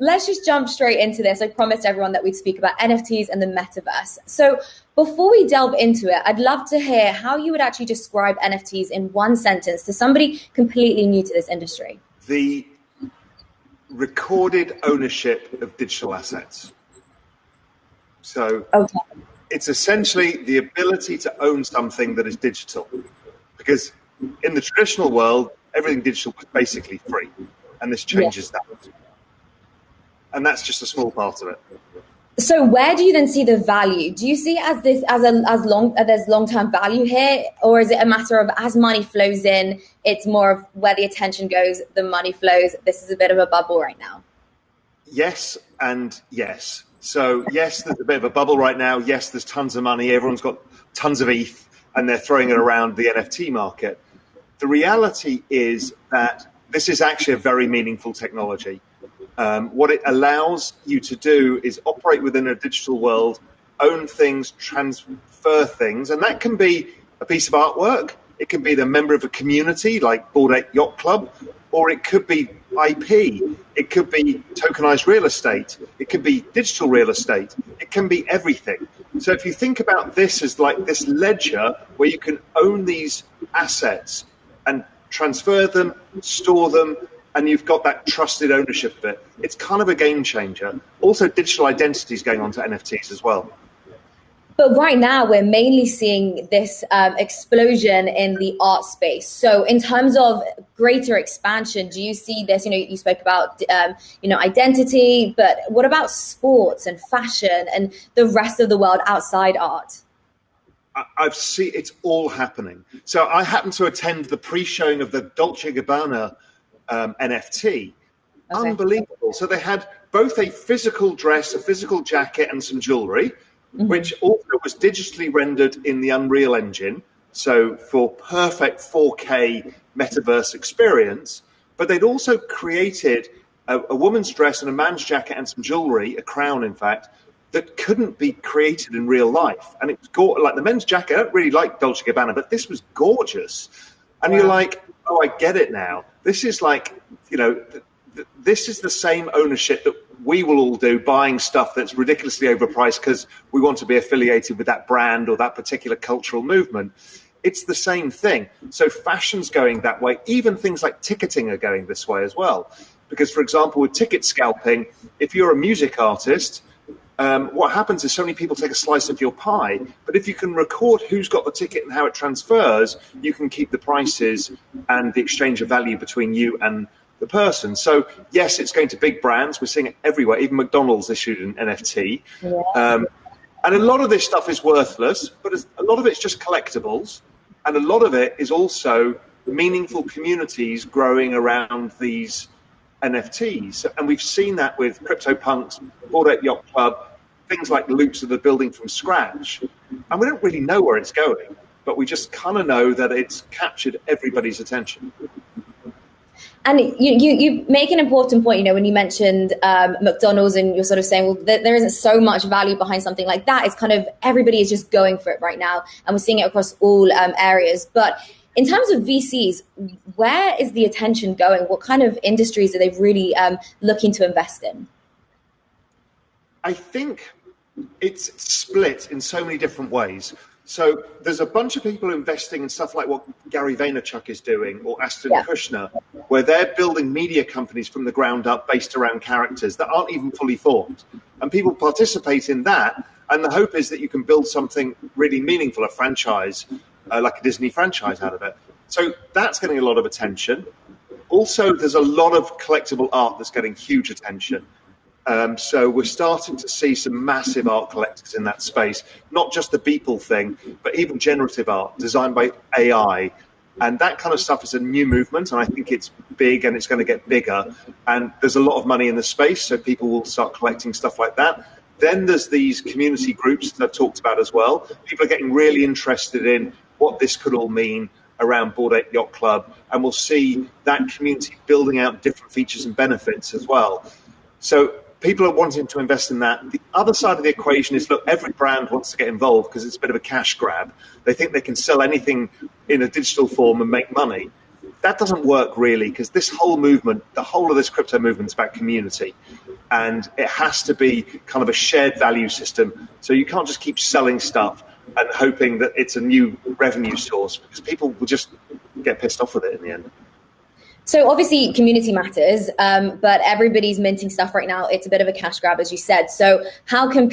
let's just jump straight into this. I promised everyone that we'd speak about NFTs and the metaverse. So before we delve into it, I'd love to hear how you would actually describe NFTs in one sentence to somebody completely new to this industry. The recorded ownership of digital assets. So it's essentially the ability to own something that is digital. Because in the traditional world, everything digital was basically free. And this changes that. And that's just a small part of it. So where do you then see the value? Do you see it there's long-term value here? Or is it a matter of as money flows in, it's more of where the attention goes, the money flows? This is a bit of a bubble right now. Yes and yes. So yes, there's a bit of a bubble right now. Yes, there's tons of money. Everyone's got tons of ETH and they're throwing it around the NFT market. The reality is that this is actually a very meaningful technology. What it allows you to do is operate within a digital world, own things, transfer things, and that can be a piece of artwork. It can be the member of a community like Bored Ape Yacht Club, or it could be IP. It could be tokenized real estate. It could be digital real estate. It can be everything. So if you think about this as like this ledger where you can own these assets and transfer them, store them, and you've got that trusted ownership of it, it's kind of a game changer. Also, digital identity is going on to NFTs as well. But right now, we're mainly seeing this explosion in the art space. So in terms of greater expansion, do you see this? You spoke about, identity, but what about sports and fashion and the rest of the world outside art? I've seen it's all happening. So I happened to attend the pre-showing of the Dolce & Gabbana NFT. Okay. Unbelievable. So they had both a physical dress, a physical jacket, and some jewelry, which also was digitally rendered in the Unreal Engine. So for perfect 4K metaverse experience. But they'd also created a woman's dress and a man's jacket and some jewelry, a crown, in fact, that couldn't be created in real life. And it was like the men's jacket. I don't really like Dolce & Gabbana, but this was gorgeous. And You're like, oh, I get it now. This is like, this is the same ownership that we will all do, buying stuff that's ridiculously overpriced because we want to be affiliated with that brand or that particular cultural movement. It's the same thing. So fashion's going that way. Even things like ticketing are going this way as well. Because, for example, with ticket scalping, if you're a music artist, what happens is so many people take a slice of your pie. But if you can record who's got the ticket and how it transfers, you can keep the prices and the exchange of value between you and the person. So, yes, it's going to big brands. We're seeing it everywhere. Even McDonald's issued an NFT. Yeah. And a lot of this stuff is worthless, but a lot of it's just collectibles. And a lot of it is also meaningful communities growing around these NFTs. And we've seen that with CryptoPunks, Bored Ape Yacht Club, things like loops that are building from scratch. And we don't really know where it's going, but we just kind of know that it's captured everybody's attention. And you make an important point, when you mentioned McDonald's and you're sort of saying, well, there isn't so much value behind something like that. It's kind of everybody is just going for it right now. And we're seeing it across all areas. But in terms of VCs, where is the attention going? What kind of industries are they really looking to invest in? I think it's split in so many different ways. So there's a bunch of people investing in stuff like what Gary Vaynerchuk is doing or Ashton Kutcher, where they're building media companies from the ground up based around characters that aren't even fully formed. And people participate in that. And the hope is that you can build something really meaningful, a franchise, like a Disney franchise out of it. So that's getting a lot of attention. Also, there's a lot of collectible art that's getting huge attention. So we're starting to see some massive art collectors in that space, not just the Beeple thing, but even generative art designed by AI. And that kind of stuff is a new movement, and I think it's big and it's going to get bigger. And there's a lot of money in the space, so people will start collecting stuff like that. Then there's these community groups that I've talked about as well. People are getting really interested in what this could all mean around Bored Ape Yacht Club, and we'll see that community building out different features and benefits as well. So people are wanting to invest in that. The other side of the equation is, look, every brand wants to get involved because it's a bit of a cash grab. They think they can sell anything in a digital form and make money. that doesn't work really, because this whole movement, the whole of this crypto movement is about community, and it has to be kind of a shared value system. So you can't just keep selling stuff and hoping that it's a new revenue source, because people will just get pissed off with it in the end. So obviously community matters, but everybody's minting stuff right now. It's a bit of a cash grab, as you said. So how can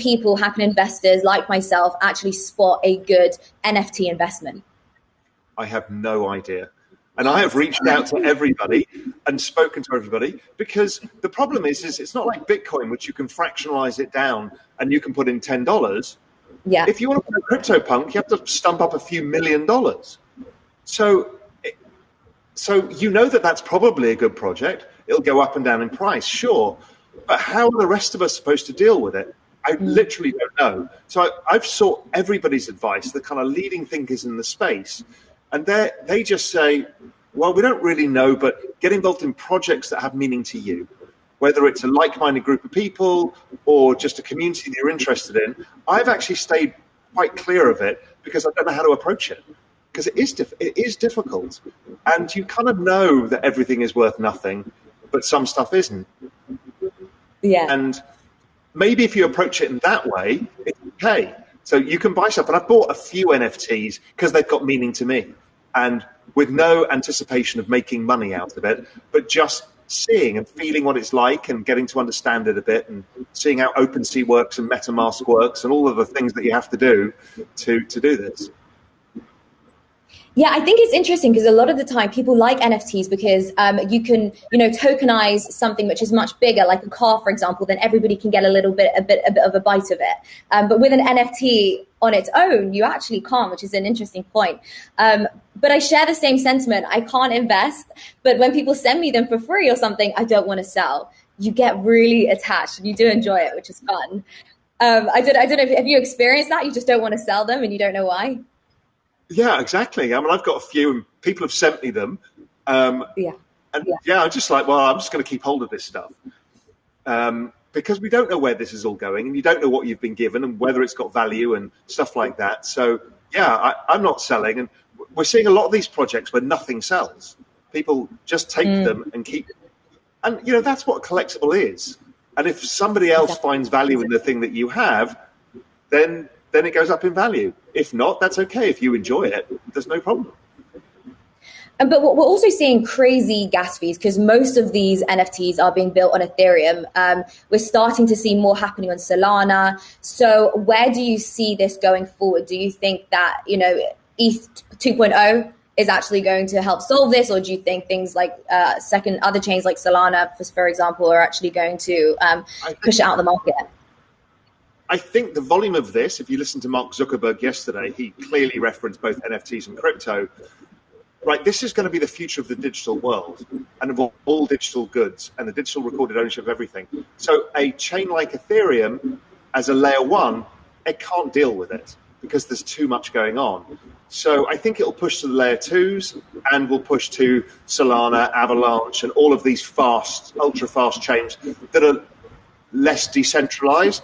investors like myself actually spot a good NFT investment? I have no idea. And I have reached out to everybody and spoken to everybody, because the problem is it's not like Bitcoin, which you can fractionalize it down and you can put in $10. Yeah. If you want to put a CryptoPunk, you have to stump up a few $1 million. So you know that's probably a good project. It'll go up and down in price, sure. But how are the rest of us supposed to deal with it? I literally don't know. So I've sought everybody's advice, the kind of leading thinkers in the space. And they just say, well, we don't really know, but get involved in projects that have meaning to you, whether it's a like-minded group of people or just a community that you're interested in. I've actually stayed quite clear of it because I don't know how to approach it, because it is difficult. And you kind of know that everything is worth nothing, but some stuff isn't. Yeah. And maybe if you approach it in that way, it's okay. So you can buy stuff. And I've bought a few NFTs because they've got meaning to me, and with no anticipation of making money out of it, but just seeing and feeling what it's like and getting to understand it a bit, and seeing how OpenSea works and MetaMask works and all of the things that you have to do to do this. Yeah, I think it's interesting because a lot of the time people like NFTs because you can, tokenize something which is much bigger, like a car, for example, then everybody can get a bit of a bite of it. But with an NFT on its own, you actually can't, which is an interesting point. But I share the same sentiment. I can't invest, but when people send me them for free or something, I don't want to sell. You get really attached and you do enjoy it, which is fun. I don't know, have you experienced that? You just don't want to sell them and you don't know why? Yeah, exactly. I mean, I've got a few, and people have sent me them. I'm just like, well, I'm just going to keep hold of this stuff, because we don't know where this is all going, and you don't know what you've been given and whether it's got value and stuff like that. So, yeah, I'm not selling, and we're seeing a lot of these projects where nothing sells. People just take them and keep, and that's what a collectible is. And if somebody else finds value in the thing that you have, then it goes up in value. If not, that's okay. If you enjoy it, there's no problem. But we're also seeing crazy gas fees because most of these NFTs are being built on Ethereum. We're starting to see more happening on Solana. So where do you see this going forward? Do you think that, ETH 2.0 is actually going to help solve this? Or do you think things like other chains like Solana, for example, are actually going to push it out of the market? I think the volume of this, if you listen to Mark Zuckerberg yesterday, he clearly referenced both NFTs and crypto. Right, this is going to be the future of the digital world and of all digital goods and the digital recorded ownership of everything. So a chain like Ethereum, as a layer one, it can't deal with it because there's too much going on. So I think it'll push to the layer twos, and will push to Solana, Avalanche, and all of these ultra fast chains that are less decentralized,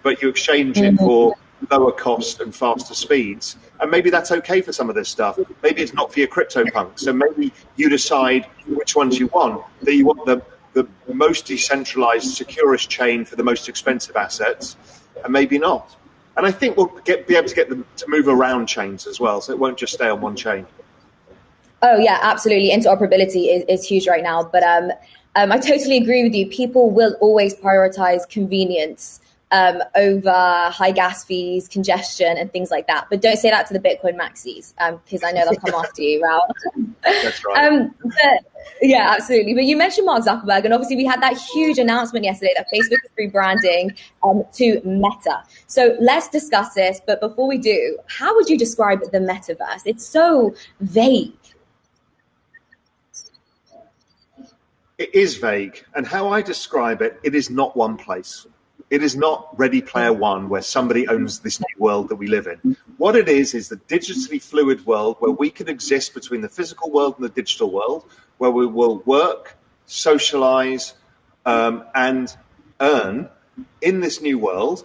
but you exchange it for lower cost and faster speeds. And maybe that's okay for some of this stuff. Maybe it's not for your CryptoPunk. So maybe you decide which ones you want. That you want the most decentralized, securest chain for the most expensive assets, and maybe not. And I think we'll be able to get them to move around chains as well, so it won't just stay on one chain. Oh, yeah, absolutely. Interoperability is huge right now. But I totally agree with you. People will always prioritize convenience over high gas fees, congestion, and things like that. But don't say that to the Bitcoin maxis, because I know they'll come after you, Raoul. That's right. Yeah, absolutely. But you mentioned Mark Zuckerberg, and obviously we had that huge announcement yesterday that Facebook is rebranding to Meta. So let's discuss this. But before we do, how would you describe the metaverse? It's so vague. It is vague. And how I describe it, it is not one place. It is not Ready Player One, where somebody owns this new world that we live in. What it is the digitally fluid world where we can exist between the physical world and the digital world, where we will work, socialize, and earn in this new world.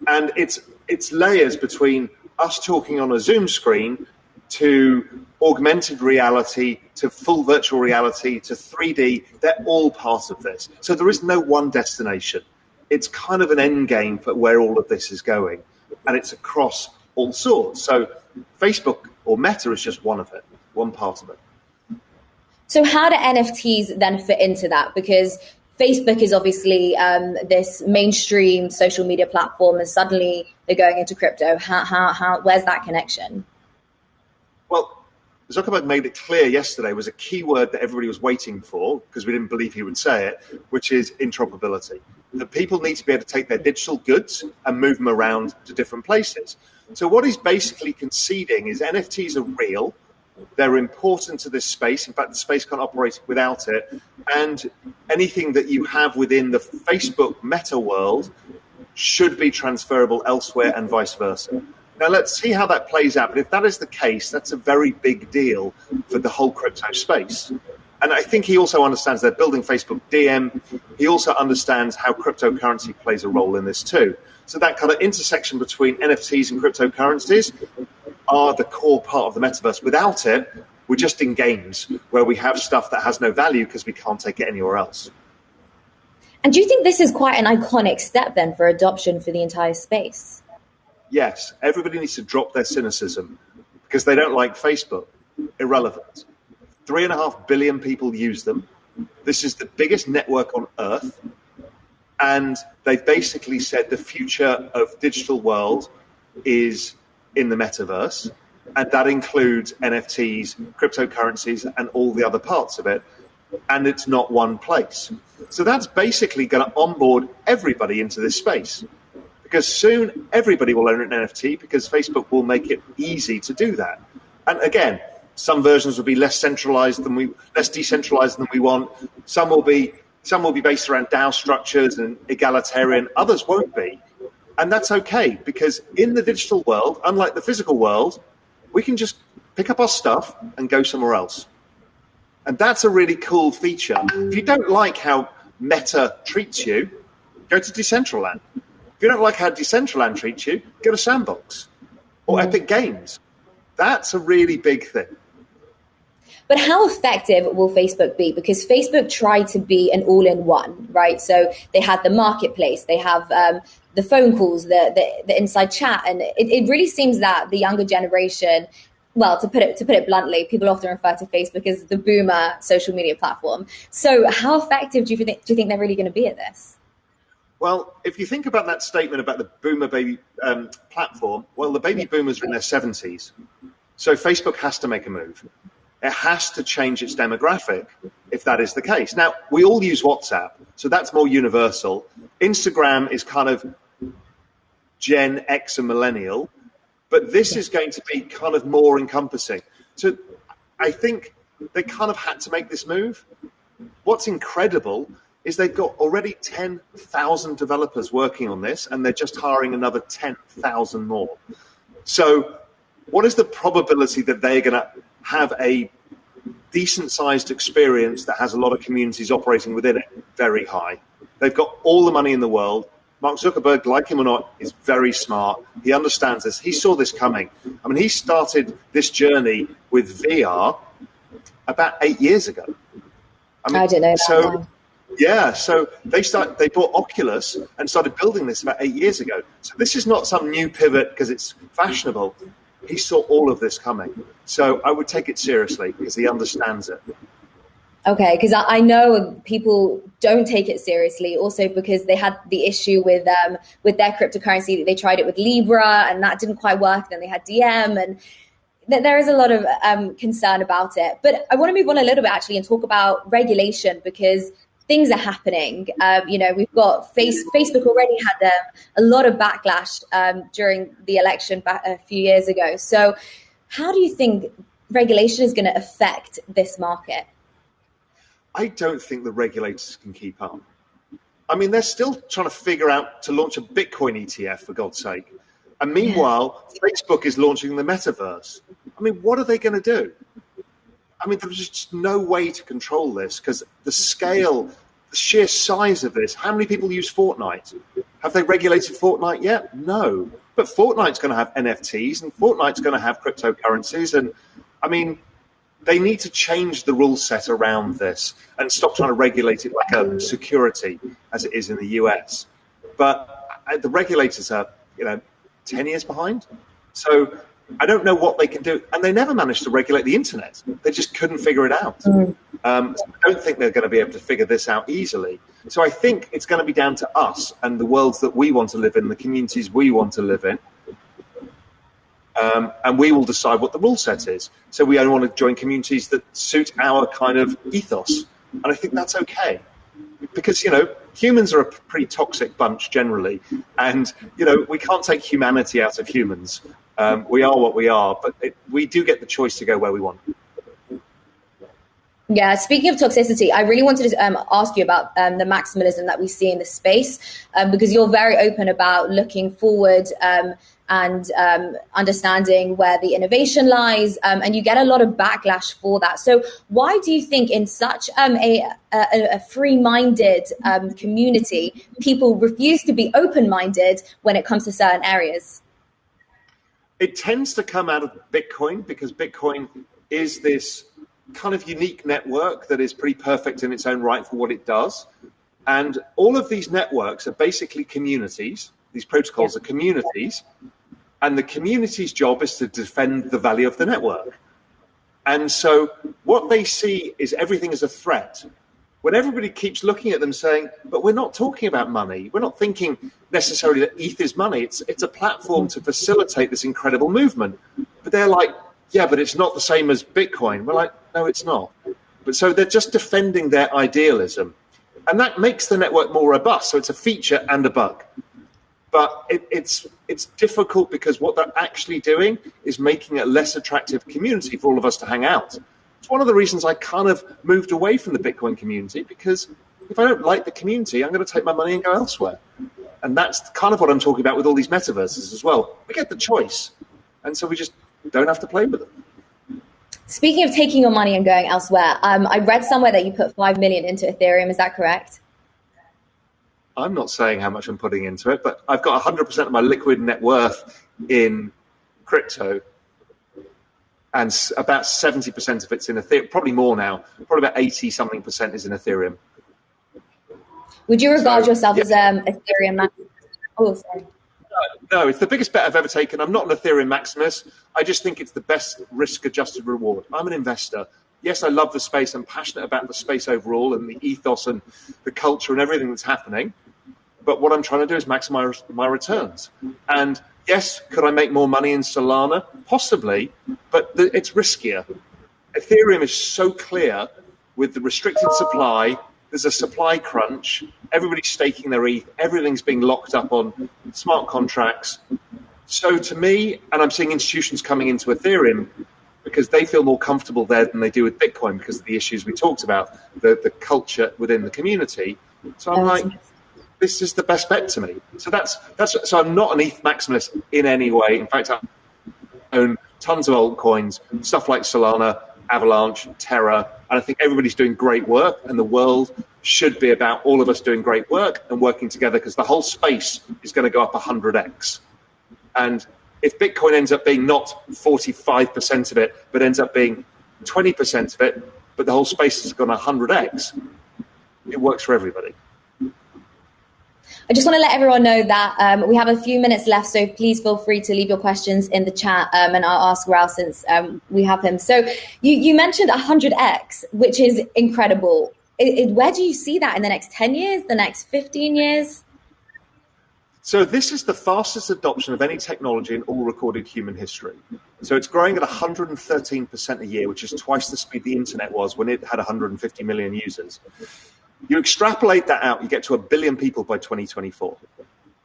And it's layers between us talking on a Zoom screen to augmented reality, to full virtual reality, to 3D, they're all part of this. So there is no one destination. It's kind of an end game for where all of this is going. And it's across all sorts. So Facebook or Meta is just one of it, one part of it. So how do NFTs then fit into that? Because Facebook is obviously this mainstream social media platform, and suddenly they're going into crypto. Where's that connection? Well, Zuckerberg made it clear yesterday was a key word that everybody was waiting for, because we didn't believe he would say it, which is interoperability. That people need to be able to take their digital goods and move them around to different places. So what he's basically conceding is NFTs are real. They're important to this space. In fact, the space can't operate without it. And anything that you have within the Facebook meta world should be transferable elsewhere and vice versa. Now, let's see how that plays out. But if that is the case, that's a very big deal for the whole crypto space. And I think he also understands they're building Facebook DM. He also understands how cryptocurrency plays a role in this too. So that kind of intersection between NFTs and cryptocurrencies are the core part of the metaverse. Without it, we're just in games where we have stuff that has no value because we can't take it anywhere else. And do you think this is quite an iconic step then for adoption for the entire space? Yes, everybody needs to drop their cynicism because they don't like Facebook. Irrelevant. 3.5 billion people use them. This is the biggest network on Earth. And they've basically said the future of digital world is in the metaverse. And that includes NFTs, cryptocurrencies, and all the other parts of it. And it's not one place. So that's basically going to onboard everybody into this space. Because soon everybody will own an NFT because Facebook will make it easy to do that. And again, some versions will be less decentralized than we want. Some will be based around DAO structures and egalitarian. Others won't be. And that's okay, because in the digital world, unlike the physical world, we can just pick up our stuff and go somewhere else. And that's a really cool feature. If you don't like how Meta treats you, go to Decentraland. If you don't like how Decentraland treats you, go to Sandbox or Epic Games. That's a really big thing. But how effective will Facebook be? Because Facebook tried to be an all-in-one, right? So they had the marketplace, they have the phone calls, the inside chat, and it really seems that the younger generation, well, to put it bluntly, people often refer to Facebook as the boomer social media platform. So how effective do you think they're really going to be at this? Well, if you think about that statement about the boomer baby platform, well, the baby boomers are in their 70s. So Facebook has to make a move. It has to change its demographic if that is the case. Now, we all use WhatsApp, so that's more universal. Instagram is kind of Gen X and millennial, but this is going to be kind of more encompassing. So I think they kind of had to make this move. What's incredible is they've got already 10,000 developers working on this, and they're just hiring another 10,000 more. So what is the probability that they're going to have a decent-sized experience that has a lot of communities operating within it? Very high. They've got all the money in the world. Mark Zuckerberg, like him or not, is very smart. He understands this. He saw this coming. I mean, he started this journey with VR about 8 years ago. I didn't know that. So, yeah, so they bought Oculus and started building this about 8 years ago. So this is not some new pivot because it's fashionable. He saw all of this coming. So I would take it seriously because he understands it. Okay, because I know people don't take it seriously also because they had the issue with their cryptocurrency. They tried it with Libra and that didn't quite work. Then they had DM, and there is a lot of concern about it. But I want to move on a little bit actually and talk about regulation, because things are happening. We've got Facebook already had a lot of backlash during the election back a few years ago. So how do you think regulation is going to affect this market? I don't think the regulators can keep up. I mean, they're still trying to figure out to launch a Bitcoin ETF, for God's sake. And meanwhile, Facebook is launching the metaverse. I mean, what are they going to do? I mean, there's just no way to control this because the scale, the sheer size of this. How many people use Fortnite? Have they regulated Fortnite yet? No. But Fortnite's going to have NFTs, and Fortnite's going to have cryptocurrencies. And I mean, they need to change the rule set around this and stop trying to regulate it like a security as it is in the US. But the regulators are, 10 years behind. So I don't know what they can do. And they never managed to regulate the internet. They just couldn't figure it out. So I don't think they're going to be able to figure this out easily. So I think it's going to be down to us and the worlds that we want to live in, the communities we want to live in. And we will decide what the rule set is. So we only want to join communities that suit our kind of ethos. And I think that's okay. Because, humans are a pretty toxic bunch generally. And, we can't take humanity out of humans. We are what we are, but we do get the choice to go where we want. Yeah, speaking of toxicity, I really wanted to ask you about the maximalism that we see in the space, because you're very open about looking forward and understanding where the innovation lies, and you get a lot of backlash for that. So why do you think in such a free-minded community, people refuse to be open-minded when it comes to certain areas? It tends to come out of Bitcoin, because Bitcoin is this kind of unique network that is pretty perfect in its own right for what it does. And all of these networks are basically communities. These protocols are communities, and the community's job is to defend the value of the network. And so what they see is everything as a threat. When everybody keeps looking at them saying, but we're not talking about money. We're not thinking necessarily that ETH is money. It's a platform to facilitate this incredible movement. But they're like, yeah, but it's not the same as Bitcoin. We're like, no, it's not. But so they're just defending their idealism. And that makes the network more robust. So it's a feature and a bug. But it's difficult, because what they're actually doing is making it a less attractive community for all of us to hang out. It's one of the reasons I kind of moved away from the Bitcoin community, because if I don't like the community, I'm going to take my money and go elsewhere. And that's kind of what I'm talking about with all these metaverses as well. We get the choice. And so we just don't have to play with them. Speaking of taking your money and going elsewhere, I read somewhere that you put 5 million into Ethereum. Is that correct? I'm not saying how much I'm putting into it, but I've got 100% of my liquid net worth in crypto, and about 70% of it's in Ethereum, probably more now, probably about 80-something% is in Ethereum. Would you regard yourself as Ethereum? Oh, sorry. No, it's the biggest bet I've ever taken. I'm not an Ethereum maximus. I just think it's the best risk-adjusted reward. I'm an investor. Yes, I love the space. I'm passionate about the space overall and the ethos and the culture and everything that's happening. But what I'm trying to do is maximize my returns. And yes, could I make more money in Solana? Possibly, but it's riskier. Ethereum is so clear with the restricted supply. There's a supply crunch. Everybody's staking their ETH. Everything's being locked up on smart contracts. So to me, and I'm seeing institutions coming into Ethereum because they feel more comfortable there than they do with Bitcoin because of the issues we talked about, the culture within the community. So I'm like, this is the best bet to me. So so I'm not an ETH maximalist in any way. In fact, I own tons of altcoins, stuff like Solana, Avalanche, Terra, and I think everybody's doing great work, and the world should be about all of us doing great work and working together, because the whole space is going to go up 100x. And if Bitcoin ends up being not 45% of it, but ends up being 20% of it, but the whole space has gone 100x, it works for everybody. I just want to let everyone know that we have a few minutes left, so please feel free to leave your questions in the chat, and I'll ask Raoul since we have him. So you mentioned 100x, which is incredible. Where do you see that in the next 10 years, the next 15 years? So this is the fastest adoption of any technology in all recorded human history. So it's growing at 113% a year, which is twice the speed the internet was when it had 150 million users. You extrapolate that out, you get to 1 billion people by 2024.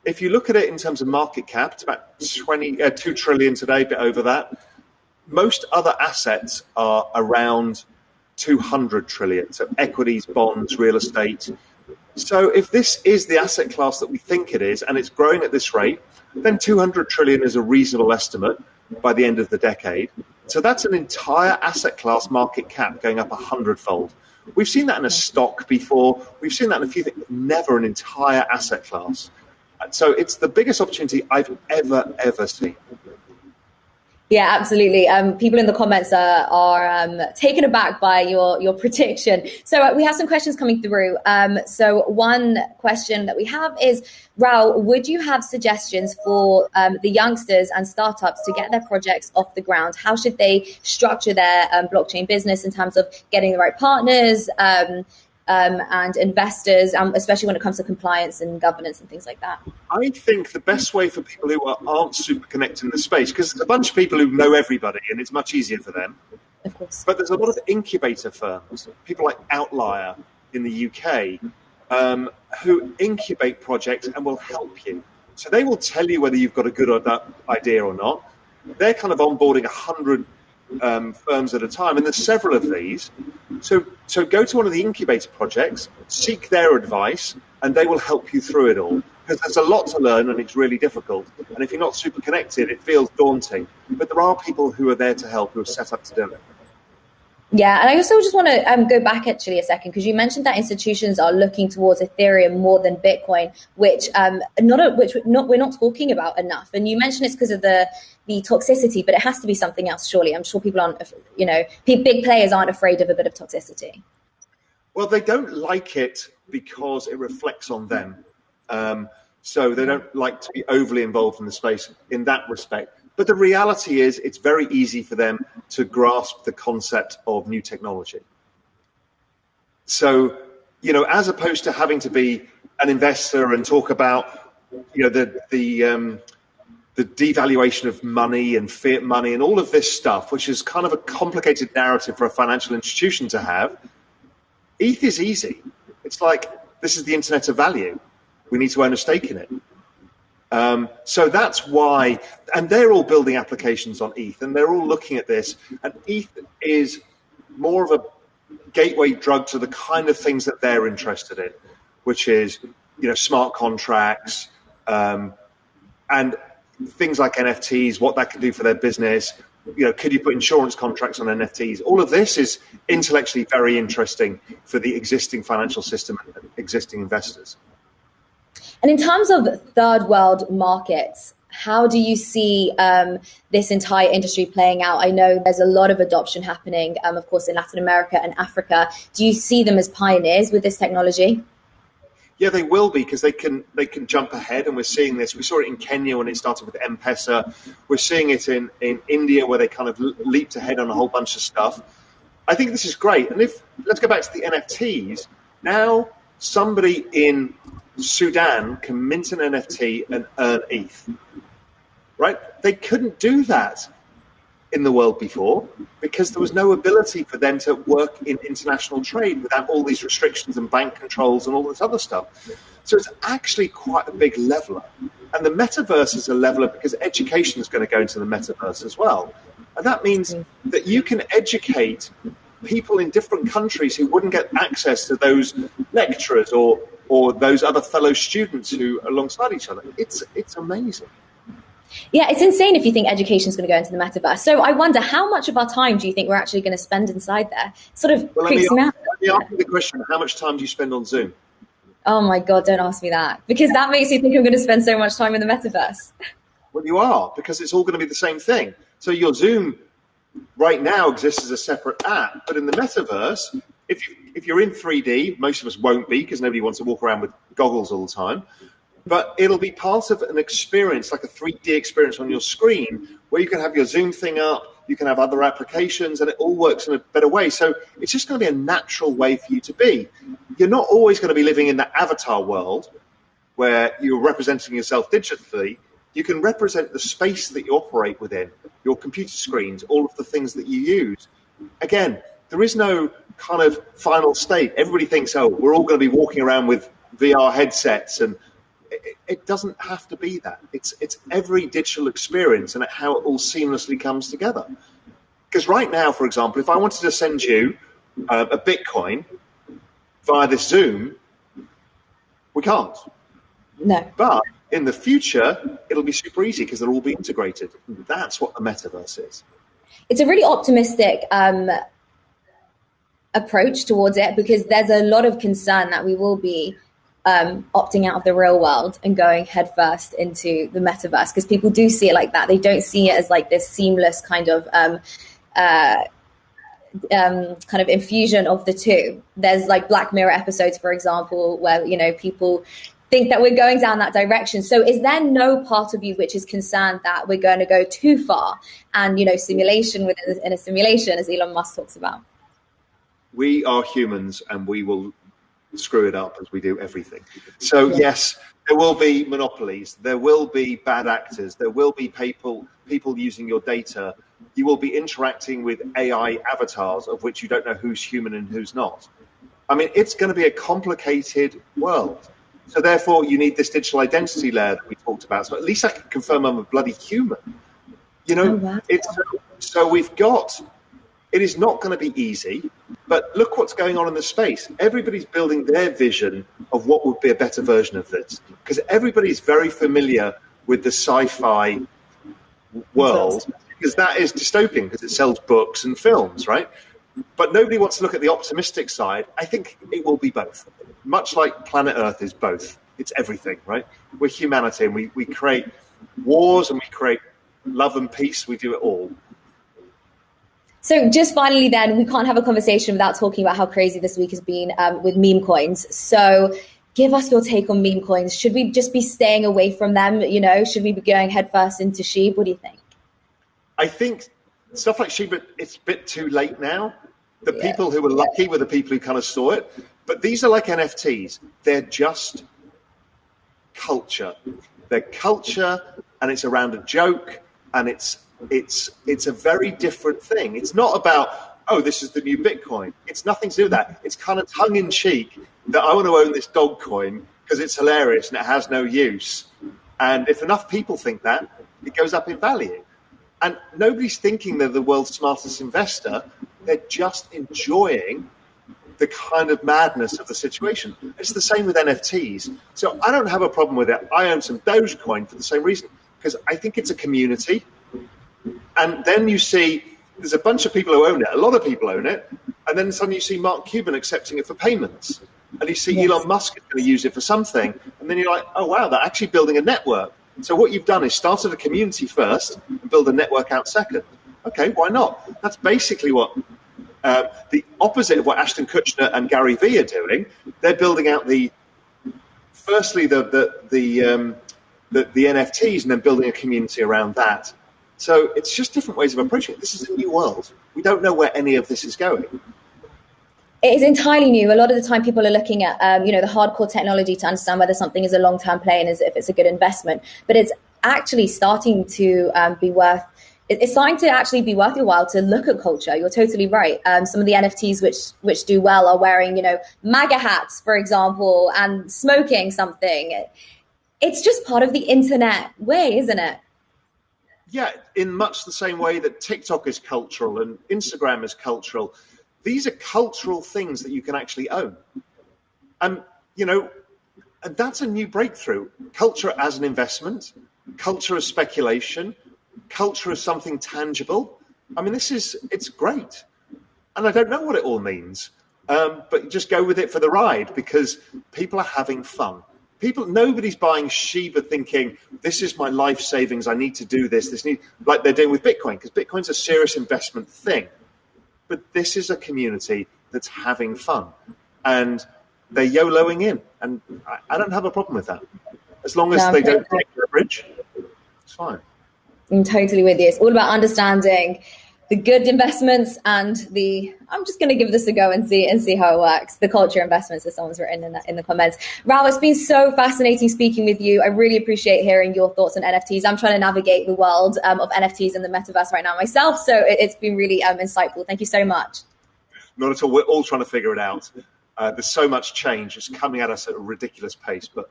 If you look at it in terms of market cap, it's about 2 trillion today, a bit over that. Most other assets are around 200 trillion. So equities, bonds, real estate. So if this is the asset class that we think it is, and it's growing at this rate, then 200 trillion is a reasonable estimate by the end of the decade. So that's an entire asset class market cap going up 100-fold. We've seen that in a stock before. We've seen that in a few things, never an entire asset class. So it's the biggest opportunity I've ever seen. Yeah, absolutely. People in the comments are taken aback by your prediction. So we have some questions coming through. So one question that we have is, Raoul, would you have suggestions for the youngsters and startups to get their projects off the ground? How should they structure their blockchain business in terms of getting the right partners and investors, especially when it comes to compliance and governance and things like that? I think the best way for people who aren't super connected in the space, because there's a bunch of people who know everybody and it's much easier for them. Of course. But there's a lot of incubator firms, people like Outlier in the UK, who incubate projects and will help you. So they will tell you whether you've got a good idea or not. They're kind of onboarding 100 firms at a time, and there's several of these. So go to one of the incubator projects, seek their advice, and they will help you through it all. Because there's a lot to learn, and it's really difficult. And if you're not super connected, it feels daunting. But there are people who are there to help, who are set up to do it. Yeah, and I also just want to go back actually a second, because you mentioned that institutions are looking towards Ethereum more than Bitcoin, which we're not talking about enough. And you mentioned it's because of the toxicity, but it has to be something else, surely. I'm sure people aren't, big players aren't afraid of a bit of toxicity. Well, they don't like it because it reflects on them. So they don't like to be overly involved in the space in that respect. But the reality is it's very easy for them to grasp the concept of new technology. So, as opposed to having to be an investor and talk about, the devaluation of money and fiat money and all of this stuff, which is kind of a complicated narrative for a financial institution to have, ETH is easy. It's like, this is the internet of value. We need to own a stake in it. So that's why, and they're all building applications on ETH, and they're all looking at this. And ETH is more of a gateway drug to the kind of things that they're interested in, which is, smart contracts, and things like NFTs, what that can do for their business. Could you put insurance contracts on NFTs? All of this is intellectually very interesting for the existing financial system and existing investors. And in terms of third world markets, how do you see this entire industry playing out? I know there's a lot of adoption happening, of course, in Latin America and Africa. Do you see them as pioneers with this technology? Yeah, they will be, because they can jump ahead, and we're seeing this. We saw it in Kenya when it started with M-Pesa. We're seeing it in India, where they kind of leaped ahead on a whole bunch of stuff. I think this is great. And let's go back to the NFTs. Now somebody in Sudan can mint an NFT and earn ETH, right? They couldn't do that in the world before because there was no ability for them to work in international trade without all these restrictions and bank controls and all this other stuff. So it's actually quite a big leveler. And the metaverse is a leveler because education is going to go into the metaverse as well. And that means that you can educate people in different countries who wouldn't get access to those lecturers or those other fellow students who are alongside each other. It's amazing. Yeah, it's insane if you think education is going to go into the metaverse. So I wonder, how much of our time do you think we're actually going to spend inside there? Sort of creeps me out. Let me ask you the question, how much time do you spend on Zoom? Oh my God, don't ask me that. Because that makes me think I'm going to spend so much time in the metaverse. Well, you are, because it's all going to be the same thing. So your Zoom right now exists as a separate app, but in the metaverse, if you're in 3D, most of us won't be because nobody wants to walk around with goggles all the time, but it'll be part of an experience, like a 3D experience on your screen, where you can have your Zoom thing up, you can have other applications, and it all works in a better way. So it's just going to be a natural way for you to be. You're not always going to be living in the avatar world where you're representing yourself digitally. You can represent the space that you operate within, your computer screens, all of the things that you use. Again, there is no kind of final state. Everybody thinks, we're all going to be walking around with VR headsets, and it doesn't have to be that. It's every digital experience and how it all seamlessly comes together. Because right now, for example, if I wanted to send you a Bitcoin via this Zoom, we can't. No. But in the future, it'll be super easy because they'll all be integrated. That's what the metaverse is. It's a really optimistic approach towards it, because there's a lot of concern that we will be opting out of the real world and going headfirst into the metaverse, because people do see it like that. They don't see it as like this seamless kind of infusion of the two. There's like Black Mirror episodes, for example, where, you know, people think that we're going down that direction. So is there no part of you which is concerned that we're going to go too far and, you know, simulation within a simulation, as Elon Musk talks about? We are humans and we will screw it up as we do everything. So yes, there will be monopolies, there will be bad actors, there will be people using your data. You will be interacting with AI avatars of which you don't know who's human and who's not. I mean, it's going to be a complicated world. So therefore, you need this digital identity layer that we talked about. So at least I can confirm I'm a bloody human. You know, wow. So we've got, it is not going to be easy, but look what's going on in the space. Everybody's building their vision of what would be a better version of this, because everybody's very familiar with the sci-fi world, because that is dystopian, because it sells books and films, right? But nobody wants to look at the optimistic side. I think it will be both. Much like planet Earth is both. It's everything, right? We're humanity, and we create wars and we create love and peace. We do it all. So just finally then, we can't have a conversation without talking about how crazy this week has been with meme coins. So give us your take on meme coins. Should we just be staying away from them? You know, should we be going headfirst into SHIB? What do you think? I think stuff like SHIB, it's a bit too late now. The people who were lucky were the people who kind of saw it. But these are like NFTs. They're just culture. They're culture, and it's around a joke, and it's a very different thing. It's not about, oh, this is the new Bitcoin. It's nothing to do with that. It's kind of tongue-in-cheek that I want to own this dog coin because it's hilarious and it has no use. And if enough people think that, it goes up in value. And nobody's thinking they're the world's smartest investor. They're just enjoying the kind of madness of the situation. It's the same with NFTs. So I don't have a problem with it. I own some Dogecoin for the same reason, because I think it's a community. And then you see there's a bunch of people who own it. A lot of people own it. And then suddenly you see Mark Cuban accepting it for payments. And you see Elon Musk is going to use it for something. And then you're like, oh, wow, they're actually building a network. So what you've done is started a community first and build a network out second. Okay, why not? That's basically what the opposite of what Ashton Kutcher and Gary Vee are doing. They're building out the NFTs and then building a community around that. So it's just different ways of approaching it. This is a new world. We don't know where any of this is going. It is entirely new. A lot of the time people are looking at, the hardcore technology to understand whether something is a long-term play and if it's a good investment. But it's actually starting to it's starting to actually be worth your while to look at culture. You're totally right. Some of the NFTs which do well are wearing, MAGA hats, for example, and smoking something. It's just part of the internet way, isn't it? Yeah, in much the same way that TikTok is cultural and Instagram is cultural. These are cultural things that you can actually own. And, and that's a new breakthrough. Culture as an investment, culture as speculation, culture as something tangible. I mean, it's great. And I don't know what it all means, but just go with it for the ride because people are having fun. Nobody's buying Shiba thinking, this is my life savings, I need to do this. Like they're doing with Bitcoin, because Bitcoin's a serious investment thing. But this is a community that's having fun. And they're YOLOing in. And I don't have a problem with that. As long as they don't take leverage, it's fine. I'm totally with you. It's all about understanding the good investments and I'm just going to give this a go and see how it works. The culture investments, as someone's written in the comments. Raoul, it's been so fascinating speaking with you. I really appreciate hearing your thoughts on NFTs. I'm trying to navigate the world of NFTs and the metaverse right now myself. So it's been really insightful. Thank you so much. Not at all. We're all trying to figure it out. There's so much change. It's coming at us at a ridiculous pace, but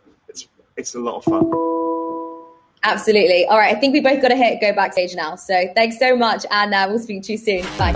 it's a lot of fun. Absolutely. All right. I think we both got to go backstage now. So thanks so much. And we'll speak to you soon. Bye.